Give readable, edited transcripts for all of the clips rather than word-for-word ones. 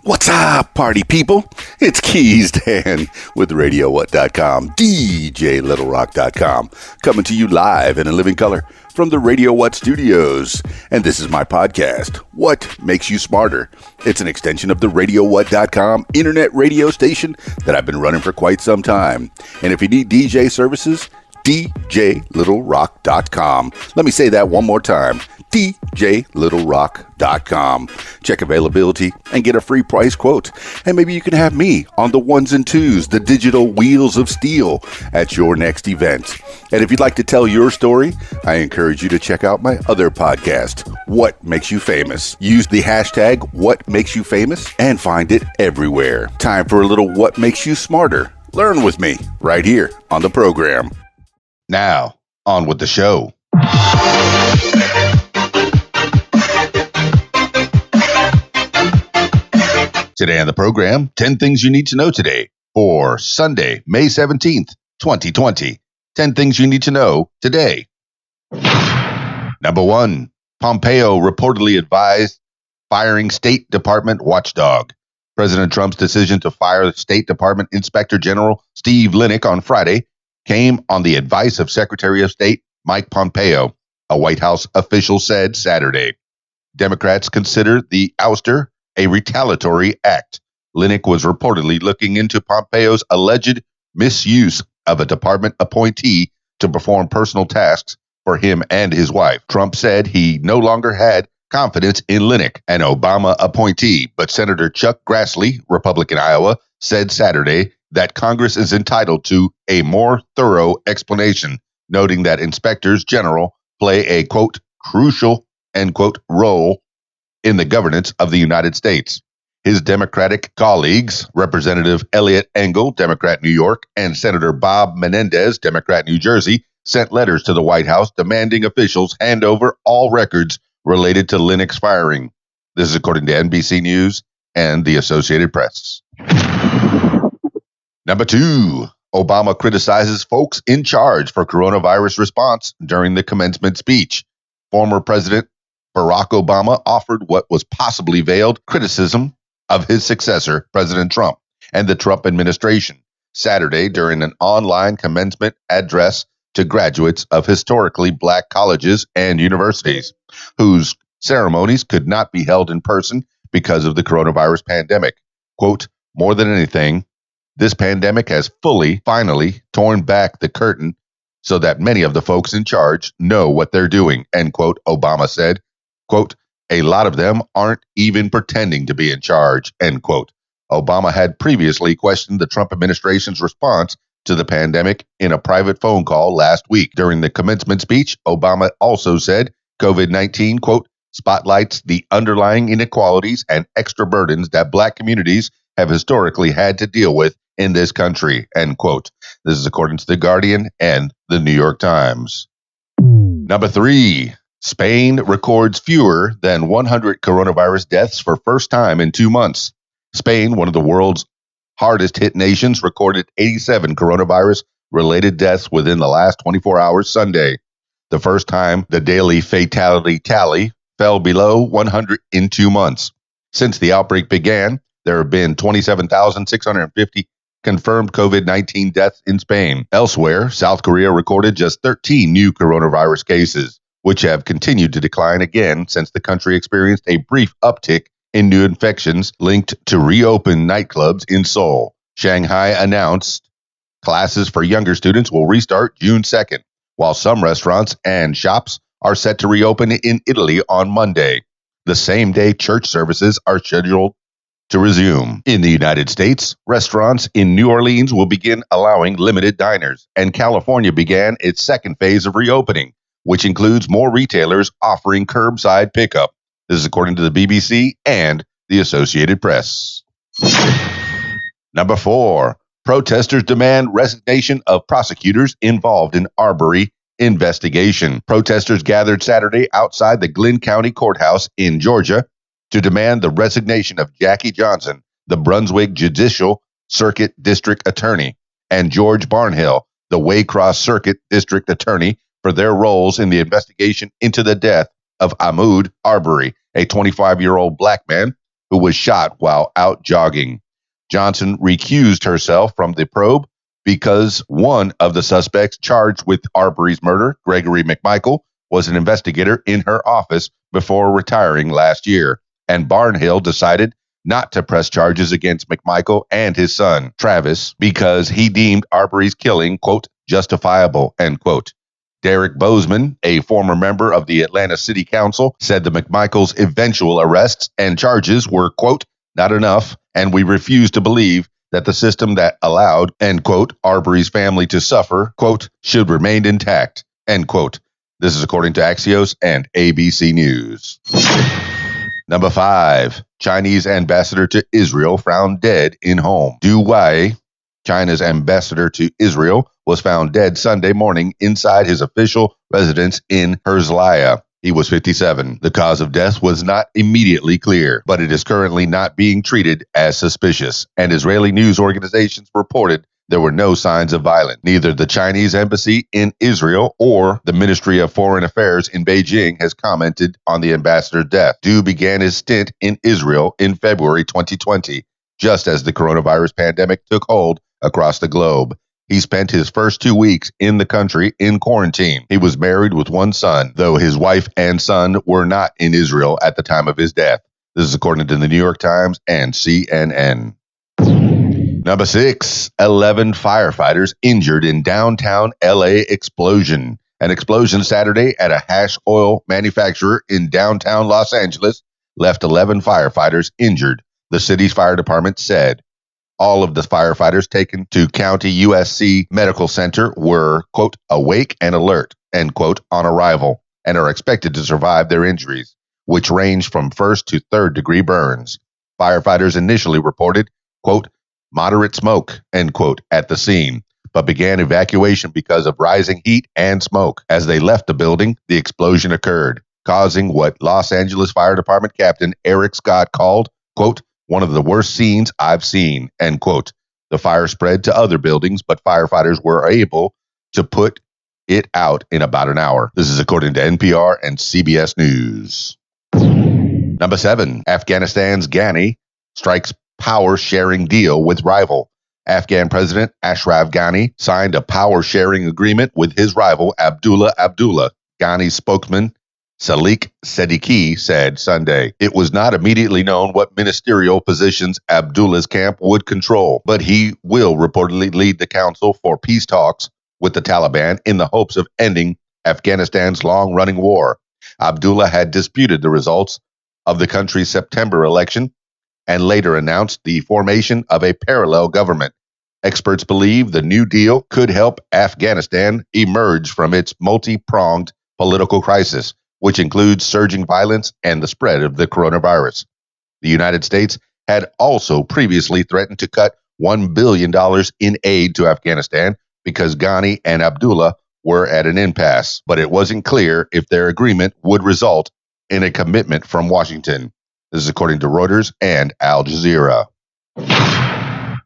What's up, party people? It's Keys Dan with RadioWhat.com, DJLittleRock.com, coming to you live and in living color from the Radio What studios. And this is my podcast, What Makes You Smarter? It's an extension of the RadioWhat.com internet radio station that I've been running for quite some time. And if you need DJ services, DJLittleRock.com. Let me say that one more time. DJLittleRock.com. Check availability and get a free price quote. And maybe you can have me on the ones and twos, the digital wheels of steel at your next event. And if you'd like to tell your story, I encourage you to check out my other podcast, What Makes You Famous. Use the hashtag What Makes You Famous and find it everywhere. Time for a little What Makes You Smarter. Learn with me right here on the program. Now, on with the show. Today on the program, 10 things you need to know today for Sunday, May 17th, 2020. 10 things you need to know today. Number 1, Pompeo reportedly advised firing State Department watchdog. President Trump's decision to fire State Department Inspector General Steve Linick on Friday came on the advice of Secretary of State Mike Pompeo, a White House official said Saturday. Democrats consider the ouster a retaliatory act. Linick was reportedly looking into Pompeo's alleged misuse of a department appointee to perform personal tasks for him and his wife. Trump said he no longer had confidence in Linick, an Obama appointee, but Senator Chuck Grassley, Republican Iowa, said Saturday that Congress is entitled to a more thorough explanation, noting that inspectors general play a, quote, crucial, end quote, role in the governance of the United States. His Democratic colleagues, Representative Eliot Engel, Democrat New York, and Senator Bob Menendez, Democrat New Jersey, sent letters to the White House demanding officials hand over all records related to Linick's firing. This is according to NBC News and the Associated Press. Number 2, Obama criticizes folks in charge for coronavirus response during the commencement speech. Former President Barack Obama offered what was possibly veiled criticism of his successor, President Trump, and the Trump administration Saturday during an online commencement address to graduates of historically black colleges and universities, whose ceremonies could not be held in person because of the coronavirus pandemic. Quote, more than anything, this pandemic has finally torn back the curtain so that many of the folks in charge know what they're doing, end quote, Obama said. Quote, a lot of them aren't even pretending to be in charge, end quote. Obama had previously questioned the Trump administration's response to the pandemic in a private phone call last week. During the commencement speech, Obama also said COVID-19, quote, spotlights the underlying inequalities and extra burdens that black communities have historically had to deal with in this country, end quote. This is according to The Guardian and the New York Times. Number 3, Spain records fewer than 100 coronavirus deaths for first time in 2 months. Spain, one of the world's hardest hit nations, recorded 87 coronavirus-related deaths within the last 24 hours Sunday, the first time the daily fatality tally fell below 100 in 2 months. Since the outbreak began, there have been 27,650 confirmed COVID-19 deaths in Spain. Elsewhere, South Korea recorded just 13 new coronavirus cases, which have continued to decline again since the country experienced a brief uptick in new infections linked to reopened nightclubs in Seoul. Shanghai announced classes for younger students will restart June 2nd, while some restaurants and shops are set to reopen in Italy on Monday. The same day church services are scheduled to resume. In the United States, restaurants in New Orleans will begin allowing limited diners, and California began its second phase of reopening, which includes more retailers offering curbside pickup. This is according to the BBC and the Associated Press. Number 4, protesters demand resignation of prosecutors involved in Arbery investigation. Protesters gathered Saturday outside the Glynn County Courthouse in Georgia to demand the resignation of Jackie Johnson, the Brunswick Judicial Circuit District Attorney, and George Barnhill, the Waycross Circuit District Attorney, for their roles in the investigation into the death of Ahmaud Arbery, a 25-year-old black man who was shot while out jogging. Johnson recused herself from the probe because one of the suspects charged with Arbery's murder, Gregory McMichael, was an investigator in her office before retiring last year, and Barnhill decided not to press charges against McMichael and his son, Travis, because he deemed Arbery's killing, quote, justifiable, end quote. Derek Bozeman, a former member of the Atlanta City Council, said the McMichaels' eventual arrests and charges were, quote, not enough, and we refuse to believe that the system that allowed, end quote, Arbery's family to suffer, quote, should remain intact, end quote. This is according to Axios and ABC News. Number 5, Chinese ambassador to Israel found dead in home. Du Wei, China's ambassador to Israel, was found dead Sunday morning inside his official residence in Herzliya. He was 57. The cause of death was not immediately clear, but it is currently not being treated as suspicious, and Israeli news organizations reported there were no signs of violence. Neither the Chinese embassy in Israel or the Ministry of Foreign Affairs in Beijing has commented on the ambassador's death. Du began his stint in Israel in February 2020, just as the coronavirus pandemic took hold across the globe. He spent his first 2 weeks in the country in quarantine. He was married with one son, though his wife and son were not in Israel at the time of his death. This is according to the New York Times and CNN. Number 6, 11 firefighters injured in downtown LA explosion. An explosion Saturday at a hash oil manufacturer in downtown Los Angeles left 11 firefighters injured, the city's fire department said. All of the firefighters taken to County USC Medical Center were, quote, awake and alert, end quote, on arrival, and are expected to survive their injuries, which range from first to third degree burns. Firefighters initially reported, quote, moderate smoke, end quote, at the scene, but began evacuation because of rising heat and smoke. As they left the building, the explosion occurred, causing what Los Angeles Fire Department Captain Eric Scott called, quote, one of the worst scenes I've seen, end quote. The fire spread to other buildings, but firefighters were able to put it out in about an hour. This is according to NPR and CBS News. Number 7, Afghanistan's Ghani strikes power-sharing deal with rival. Afghan President Ashraf Ghani signed a power-sharing agreement with his rival Abdullah Abdullah. Ghani's spokesman Salik Seddiqi said Sunday it was not immediately known what ministerial positions Abdullah's camp would control, but he will reportedly lead the Council for Peace talks with the Taliban in the hopes of ending Afghanistan's long-running war. Abdullah had disputed the results of the country's September election and later announced the formation of a parallel government. Experts believe the new deal could help Afghanistan emerge from its multi-pronged political crisis, which includes surging violence and the spread of the coronavirus. The United States had also previously threatened to cut $1 billion in aid to Afghanistan because Ghani and Abdullah were at an impasse, but it wasn't clear if their agreement would result in a commitment from Washington. This is according to Reuters and Al Jazeera.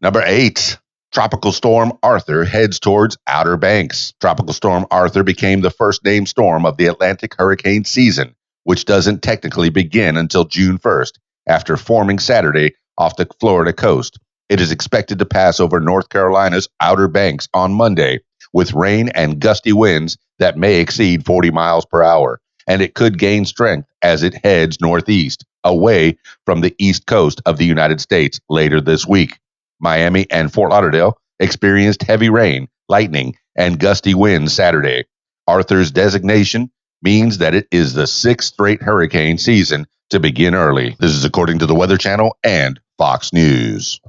Number 8. Tropical Storm Arthur heads towards Outer Banks. Tropical Storm Arthur became the first named storm of the Atlantic hurricane season, which doesn't technically begin until June 1st, after forming Saturday off the Florida coast. It is expected to pass over North Carolina's Outer Banks on Monday, with rain and gusty winds that may exceed 40 miles per hour, and it could gain strength as it heads northeast, away from the east coast of the United States later this week. Miami and Fort Lauderdale experienced heavy rain, lightning, and gusty winds Saturday. Arthur's designation means that it is the 6th straight hurricane season to begin early. This is according to the Weather Channel and Fox News.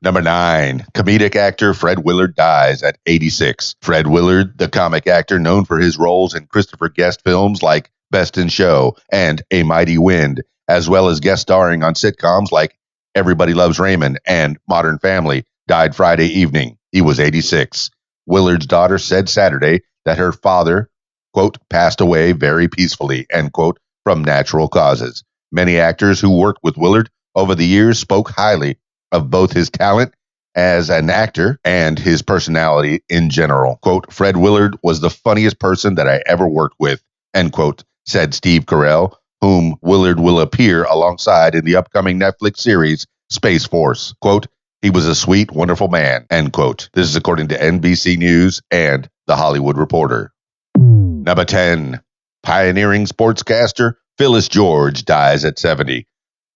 Number 9, comedic actor Fred Willard dies at 86. Fred Willard, the comic actor known for his roles in Christopher Guest films like Best in Show and A Mighty Wind, as well as guest starring on sitcoms like Everybody Loves Raymond and Modern Family, died Friday evening. He was 86. Willard's daughter said Saturday that her father, quote, passed away very peacefully, end quote, from natural causes. Many actors who worked with Willard over the years spoke highly of both his talent as an actor and his personality in general. Quote, Fred Willard was the funniest person that I ever worked with, end quote, said Steve Carell, whom Willard will appear alongside in the upcoming Netflix series Space Force. Quote, he was a sweet, wonderful man, end quote. This is according to NBC News and The Hollywood Reporter. Number 10, pioneering sportscaster Phyllis George dies at 70.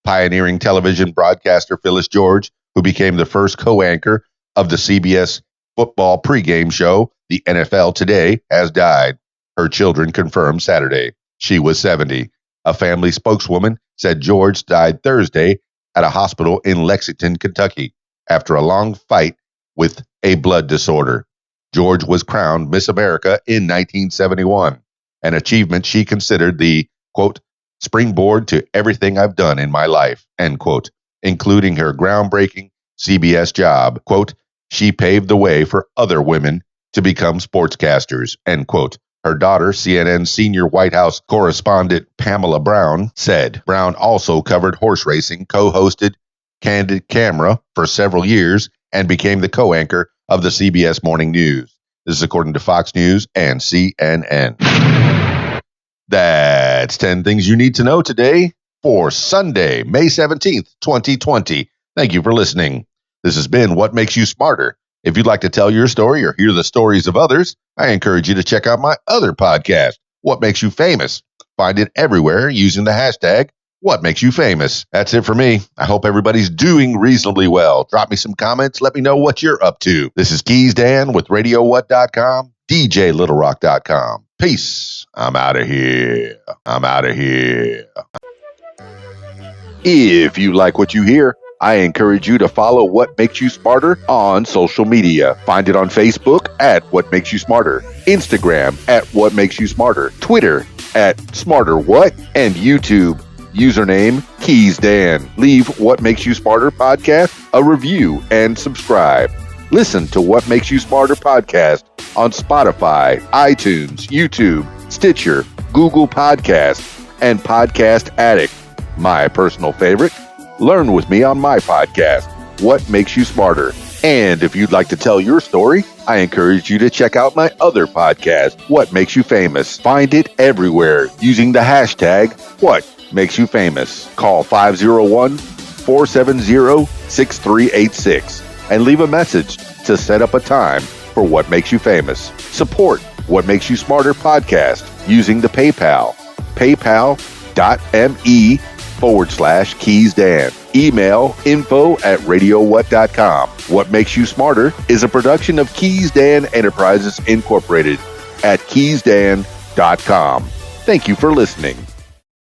Pioneering television broadcaster Phyllis George, who became the first co-anchor of the CBS football pregame show, The NFL Today, has died. Her children confirmed Saturday. She was 70. A family spokeswoman said George died Thursday at a hospital in Lexington, Kentucky, after a long fight with a blood disorder. George was crowned Miss America in 1971, an achievement she considered the, quote, springboard to everything I've done in my life, end quote, including her groundbreaking CBS job. Quote, she paved the way for other women to become sportscasters, end quote. Her daughter, CNN senior White House correspondent Pamela Brown, said Brown also covered horse racing, co-hosted Candid Camera for several years, and became the co-anchor of the CBS Morning News. This is according to Fox News and CNN. That's 10 things you need to know today for Sunday, May 17th, 2020. Thank you for listening. This has been What Makes You Smarter. If you'd like to tell your story or hear the stories of others, I encourage you to check out my other podcast, What Makes You Famous. Find it everywhere using the hashtag What Makes You Famous. That's it for me. I hope everybody's doing reasonably well. Drop me some comments. Let me know what you're up to. This is Keys Dan with RadioWhat.com, DJLittleRock.com. Peace. I'm out of here. If you like what you hear, I encourage you to follow What Makes You Smarter on social media. Find it on Facebook at What Makes You Smarter, Instagram at What Makes You Smarter, Twitter at SmarterWhat, and YouTube. Username Keys Dan. Leave What Makes You Smarter podcast a review and subscribe. Listen to What Makes You Smarter podcast on Spotify, iTunes, YouTube, Stitcher, Google Podcasts, and Podcast Addict. My personal favorite, learn with me on my podcast, What Makes You Smarter. And if you'd like to tell your story, I encourage you to check out my other podcast, What Makes You Famous. Find it everywhere using the hashtag What Makes You Famous. Call 501-470-6386 and leave a message to set up a time for What Makes You Famous. Support What Makes You Smarter podcast using the PayPal, paypal.me/Keys Dan. Email info@radiowhat.com. What Makes You Smarter is a production of Keys Dan Enterprises Incorporated at keysdan.com. Thank you for listening.